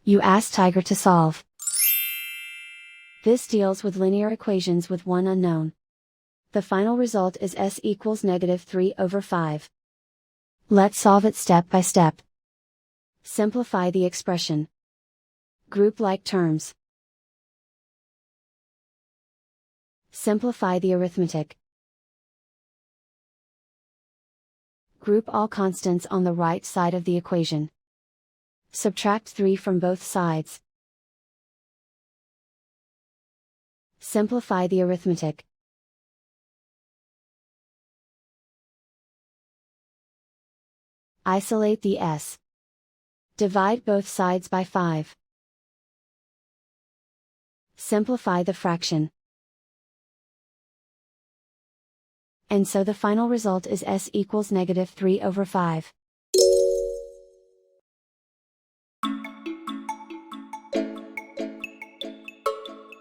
You ask Tiger to solve. This deals with linear equations with one unknown. The final result is s equals -3/5. Let's solve it step by step. Simplify the expression. Group like terms. Simplify the arithmetic. Group all constants on the right side of the equation. Subtract 3 from both sides. Simplify the arithmetic. Isolate the s. Divide both sides by 5. Simplify the fraction. And so the final result is s equals -3/5.